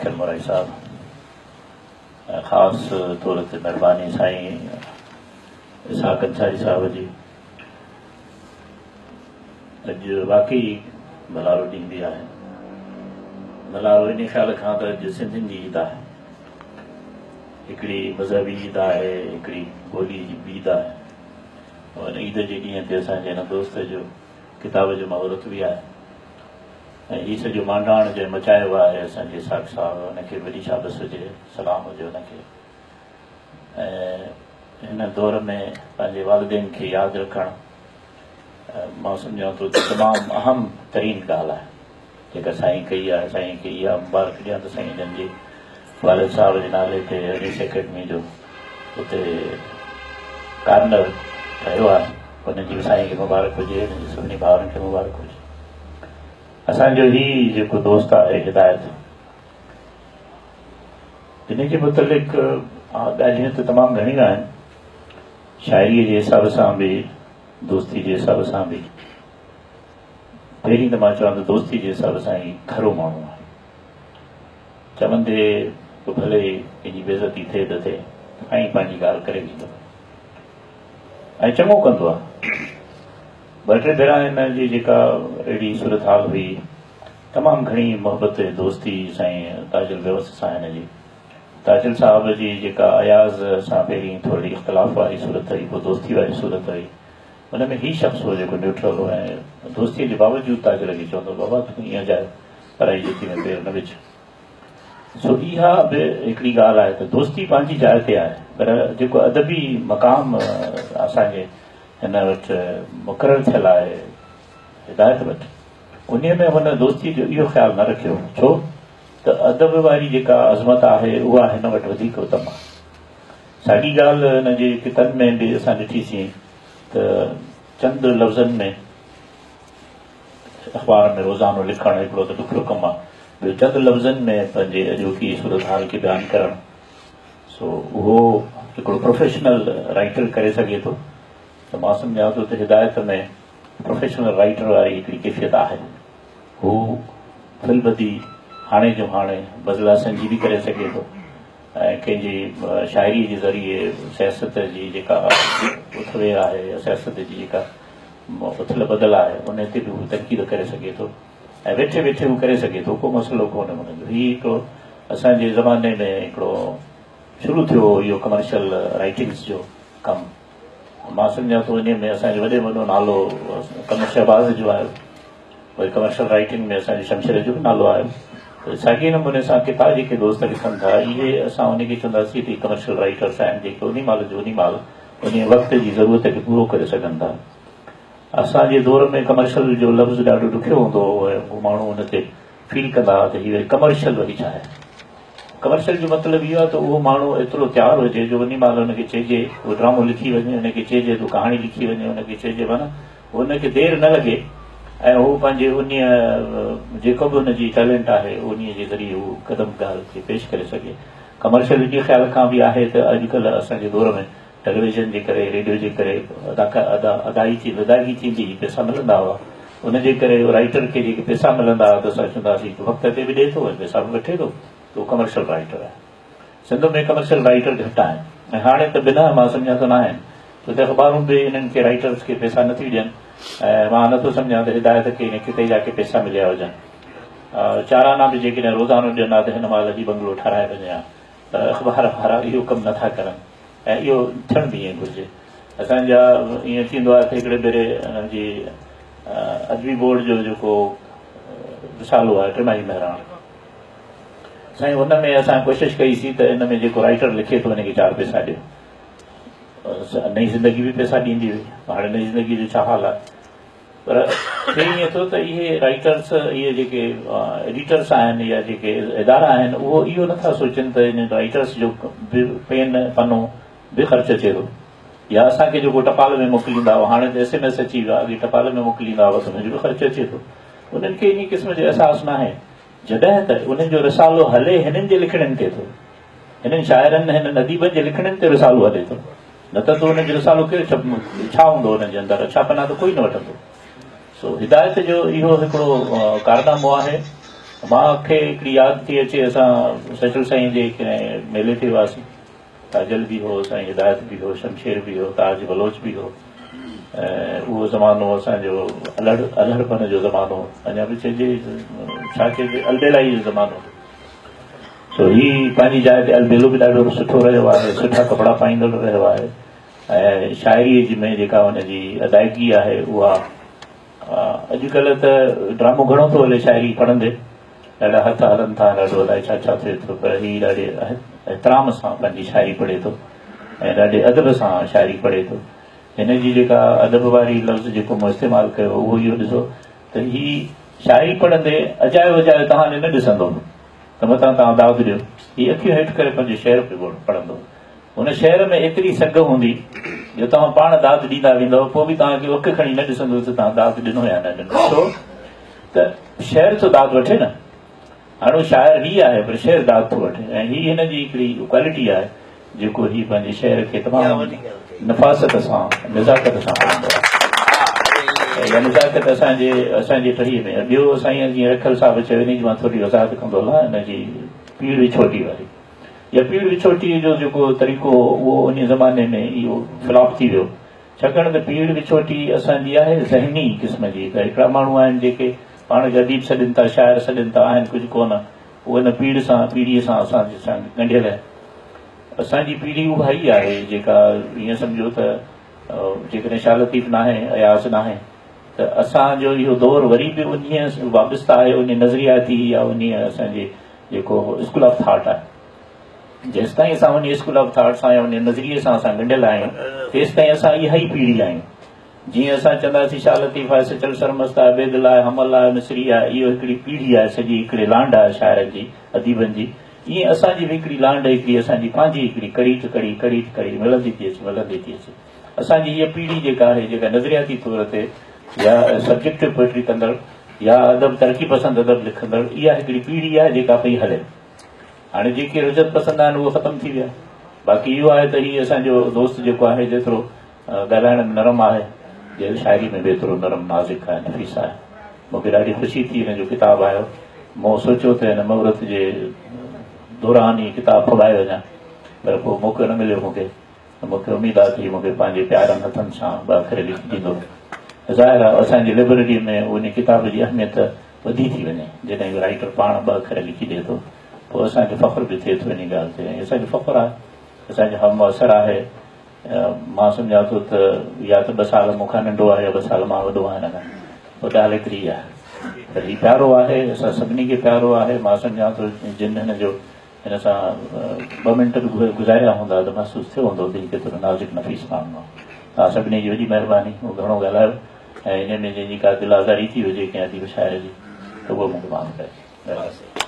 अखिल mori साहब, ख़ासि तौर ते महिरबानी साईं इसहाक़ अंसारी साहब जी। अॼु वाक़ई मल्हारो ॾींहुं बि आहे। मल्हारो इन ख़्याल खां त अॼु सिंधियुनि जी ईद आहे, हिकिड़ी मज़हबी ईद आहे, हिकिड़ी ॿोली जी बि ईद आहे। और ईद जे ॾींहं ते असांजे हिन दोस्त जो किताब जो महूरत बि आहे ऐं हीउ सॼो मांडाण जो मचायो आहे असांजे इसहाक़ साहब। हुनखे वॾी शाबस हुजे, सलाम हुजे हुनखे। ऐं हिन दौर में पंहिंजे वालिदेन खे यादि रखणु मां सम्झां थो त तमामु अहम तरीन ॻाल्हि आहे जेका साईं कई आहे। साईं खे इहा मुबारक ॾियां त साईं जन जी वालिद साहब जे नाले ते हनीस अकेडमी जो हुते कार्नर ठहियो आहे, हुनजी बि साईं खे मुबारक हुजे, हुनजे सभिनी भाउरनि खे मुबारक हुजे। असांजो हीउ जेको दोस्त आहे हिदायत, इन जे मुतलिक़ ॻाल्हियूं त तमामु घणियूं आहिनि, शाइरीअ जे हिसाब सां बि, दोस्ती जे हिसाब सां बि। पहिरीं त मां चवां त दोस्ती जे हिसाब सां ई खरो माण्हू आहे। चवंदे पोइ भले कंहिंजी बेइज़ती थिए त थिए, साईं पंहिंजी ॻाल्हि करे ॾींदो ऐं चङो कंदो आहे। ॿ टे भेरा हिन जी जेका अहिड़ी सूरत हाल हुई, तमामु घणी मोहबत दोस्ती साईं ताजुल व्यवस्था सां हिन जी। ताजुल साहब जी जेका अयाज़ सां पहिरीं थोरी इख़्तिलाफ़ वारी सूरत हुई, पोइ दोस्ती वारी सूरत हुई, हुन में हीउ शख़्स हो जेको न्यूट्रल हो ऐं दोस्तीअ जे बावजूदि ताजुल खे चवंदो बाबा तूं ईअं जाए पढ़ाई जुती में पेर न विझ। सो इहा बि हिकिड़ी ॻाल्हि आहे त दोस्ती पंहिंजी जाइ ते आहे, पर जेको अदबी मक़ाम असांजे हिन वटि मुक़ररु थियल आहे हिदायत वटि, उन में हुन दोस्ती जो इहो ख़्यालु न रखियो, छो त अदब वारी जेका अज़मत आहे उहा हिन वटि वधीक उत्तम आहे। साॻी ॻाल्हि हिन जे कितनि में बि असां ॾिठीसीं त चंद लफ़्ज़नि में अख़बार में रोज़ानो लिखणु हिकिड़ो त ॾुखियो कमु आहे, ॿियो चंद लफ़्ज़नि में पंहिंजे अॼोकी सूरत हाल खे बयानु करणु, सो उहो हिकिड़ो प्रोफेशनल राइटर करे सघे थो। त मां सम्झां थो त हिदायत में प्रोफेशनल राइटर वारी हिकिड़ी कैफ़ियत आहे। हू फिल्मदी हाणे जो हाणे बज़ला संजी बि करे सघे थो ऐं कंहिंजी शाइरी जे ज़रिए सियासत जी जेका उथवे आहे या सियासत जी जेका उथल बदल आहे उन ते बि हू तनक़ीद करे सघे थो ऐं वेठे वेठे हू करे सघे थो, को मसइलो कोन्हे हुन जो। हीउ हिकिड़ो असांजे ज़माने में हिकिड़ो शुरू थियो इहो कमर्शियल राइटिंग्स जो कमु। मां सम्झां थो इन में असांजो वॾे वॾो नालो कमर शहबाज़ जो आहे, वरी कमर्शियल राइटिंग में असांजे शमशेर जो बि नालो आहे। त साॻिए नमूने सां किताब जेके दोस्त लिखनि था, इहे असां उनखे चवंदासीं त कमर्शियल राइटर्स आहिनि जेके उन महिल जो उन महिल उन वक़्त जी ज़रूरत खे पूरो करे सघनि था। असांजे दौर में कमर्शियल जो लफ़्ज़ ॾाढो ॾुखियो हूंदो हो ऐं उहो माण्हू हुन ते फील कंदा हुआ त हीअ वरी कमर्शियल वरी छा आहे। कमर्शियल जो मतिलबु इहो आहे त उहो माण्हू एतिरो तयारु हुजे जो उन महिल हुनखे चइजे, उहो ड्रामो लिखी वञे, हुनखे चइजे तो कहाणी लिखी वञे, हुनखे चइजे माना हुनखे देरि न लॻे ऐं हू पंहिंजे उन जेको बि हुनजी टैलेंट आहे उन जे ज़रिए हू क़दम ॻाल्हि खे पेश करे सघे। कमर्शियल इन ख़्याल खां बि आहे त अॼुकल्ह असांजे दौर में टेलीविज़न जे करे, रेडियो जे करे अदायगी थींदी, पैसा मिलंदा हुआ, उनजे करे राइटर खे जेके पैसा मिलंदा हुआ त असां चवंदासीं वक़्त ते बि ॾिए थो ऐं पैसा बि वठे थो, त उहो कमर्शियल राइटर आहे। सिंध में कमर्शियल राइटर घटि आहिनि ऐं हाणे त बिना मां सम्झां थो न आहिनि, छो त अख़बारूं बि इन्हनि खे राइटर्स खे पैसा नथियूं ॾियनि ऐं मां नथो सम्झां त हिदायत खे इन किते जा के पैसा मिलिया हुजनि। चाराना बि जेकॾहिं रोज़ानो ॾियनि त हिन महिल अॼु बंगलो ठाराए वञे हा, त अख़बार वारा इहो कमु नथा करनि ऐं इहो थियण बि ईअं घुरिजे। असांजा ईअं थींदो आहे त हिकिड़े भेरे जी अदबी बोर्ड जो जेको रिसालो आहे टिमाही महिराण साईं, हुन में असां कोशिशि कईसीं त हिन में जेको राइटर लिखे थो हुनखे 4 पैसा ॾियो। नई ज़िंदगी बि पैसा ॾींदी हुई, हाणे नई ज़िंदगी जो छा हाल आहे, पर थिए ईअं थो त इहे राइटर्स, इहे जेके एडिटर्स आहिनि या जेके इदारा आहिनि, उहो इहो नथा सोचनि त इन राइटर्स जो पेन पनो बि ख़र्चु अचे थो, या असांखे जेको टपाल में मोकिलींदा हुआ, हाणे त SMS अची वियो आहे, अॻे टपाल में मोकिलींदा हुआ त हुनजो बि ख़र्चु अचे थो। उन्हनि खे इन क़िस्म जो अहसासु न आहे, जॾहिं त उन्हनि जो रिसालो हले हिननि जे लिखणनि ते थो, हिननि शाइरनि हिननि अदीबनि जे लिखणनि ते रिसालो हले थो, न त हुनजो रिसालो कहिड़ो छा हूंदो हुनजे अंदरि, छापना त कोई न वठंदो। सो हिदायत जो इहो हिकिड़ो कारनामो आहे मूंखे हिकिड़ी यादि थी अचे, असां सचल साईं जे मेले ते हुआसीं। काजल बि हो, साईं हिदायत बि हो, शमशेर बि हो, ताज बलोच बि हो। ऐं उहो ज़मानो असांजो अलहड़पन जो ज़मानो, अञा बि चइजे छा चइजे अलबेलाई जो ज़मानो। सो ही पंहिंजी जाइ ते अलबेलो बि ॾाढो सुठो रहियो आहे, सुठा कपिड़ा पाईंदड़ रहियो आहे। ऐं शाइरीअ में जेका हुनजी अदायगी आहे उहा अॼुकल्ह त ड्रामो घणो थो हले शाइरी पढ़ंदे, ॾाढा हथ हलनि था, ॾाढो अलाए छा छा थिए थो, पर हीउ ॾाढे एतिराम सां पंहिंजी शाइरी पढ़े थो ऐं ॾाढे अदब सां शाइरी पढ़े थो। हिन जी जेका अदब वारी लफ़्ज़ जेको मूं इस्तेमालु कयो उहो इहो ॾिसो त ही शाइरी पढ़ंदे अजायो अजायो तव्हां न ॾिसंदो त मथां तव्हां दाग़ ॾियो, हीअ अखियूं हेठि करे पंहिंजो शहर पियो पढ़ंदो। हुन शहर में एतिरी सघ हूंदी जो तव्हां पाण दाग़ ॾींदा वेंदव, पोइ बि तव्हांखे अखि खणी न ॾिसंदो त तव्हां दाग़ ॾिनो या न ॾिनो। छो त शहर थो दाग़ वठे न, हाणे शाइर हीअ आहे पर शहर दाग़ थो वठे। ऐं हीअ हिन जी हिकिड़ी क्वालिटी आहे जेको हीअ पंहिंजे शहर खे तमामु नफ़ासत सां निज़ाकत सां पढ़ंदो आहे। इहा निज़ाकत असांजे टहीअ में। ॿियो साईं जीअं रखियल साहिबु चयो, इन जी मां थोरी वज़ाहत कंदो हलां, हिन जी पीड़ विछोटी वारी। इहा पीड़ विछोटीअ जो जेको तरीक़ो उहो उन ज़माने में इहो फ्लॉप थी वियो, छाकाणि त पीड़ विछोटी असांजी आहे ज़हनी क़िस्म जी। त हिकिड़ा माण्हू आहिनि जेके पाण खे अदीब सॾनि था, शाइर सॾनि था, आहिनि कुझु कोन, उहे हिन पीढ़ीअ सां असांजे सां ॻंढियल आहे। असांजी पीढ़ी उहा ई आहे जेका ईअं सम्झो त जेकॾहिं शाह लतीफ़ न आहे, अयाज़ न आहे, त असांजो इहो दौरु वरी बि उन वाबस्ता आहे, उन नज़रियाती या उन असांजे जेको स्कूल ऑफ थाट आहे। जेसि ताईं असां उन स्कूल ऑफ थाट सां या उन नज़रिए सां असां ॻंढियल आहियूं, तेसि ताईं असां इहा ई पीढ़ी आहियूं। जीअं असां चवंदासीं शाह लतीफ़ आहे, सचल सरमस्त आहे, बेदिल आहे, हमल आहे, मिसरी आहे, इहो हिकिड़ी पीढ़ी आहे, सॼी हिकिड़े लांड आहे शाइरनि जी, अदीबनि जी। ईअं असांजी बि हिकिड़ी लांड, हिकिड़ी असांजी पंहिंजी हिकिड़ी कड़ी मिलंदी थी अचे। असांजी हीअ पीढ़ी जेका आहे, जेका नज़रियाती तौर ते या सब्जेक्टिव पोइट्री कंदड़ या अदब तरक़ी पसंदि अदब लिखंदड़, इहा हिकिड़ी पीढ़ी आहे जेका पई हले। हाणे जेके रुजत पसंदि आहिनि उहे ख़तमु थी विया। बाक़ी इहो आहे त हीअ असांजो दोस्त जेको आहे जेतिरो ॻाल्हाइण में नरम आहे, जे शाइरी में बि एतिरो नरम नाज़िक आहे, नफ़ीस आहे। मूंखे ॾाढी ख़ुशी थी हिन जो किताबु आयो। मूं सोचियो त हिन मुहूर्त जे दौरान ही किताबु फुलाए वञा, पर पोइ मौक़ो न मिलियो मूंखे उमेद आहे त मूंखे पंहिंजे प्यारनि हथनि सां ॿ अखर लिखी ॾींदो। ज़ाहिर आहे असांजी लाइब्रेरी में उन किताब जी अहमियत वधी थी वञे जॾहिं राइटर पाण ॿ अखर लिखी ॾिए थो, पोइ असांखे फ़ख्रु बि थिए थो इन ॻाल्हि ते। ऐं असांजो फ़ख्रु आहे, असांजो हम असरु आहे। मां सम्झां थो त या त 2 साल मूंखां नंढो आहे या 2 साल मां वॾो आहियां, पोइ ॻाल्हि हिकिड़ी आहे। पर हीउ प्यारो आहे, असां सभिनी खे प्यारो आहे। मां सम्झां थो जिन हिन जो हिन सां 2 मिंट बि गुज़ारिया हूंदा त महसूसु थियो हूंदो त केतिरो नाज़ुक नफ़ीस माण्हू आहे। तव्हां सभिनी जी वॾी महिरबानी, उहो घणो ॻाल्हायो। ऐं इन में जंहिंजी का दिल आज़ारी थी हुजे कंहिं अदीब शाइर जी, त उहो मूंखे माफ़ करे।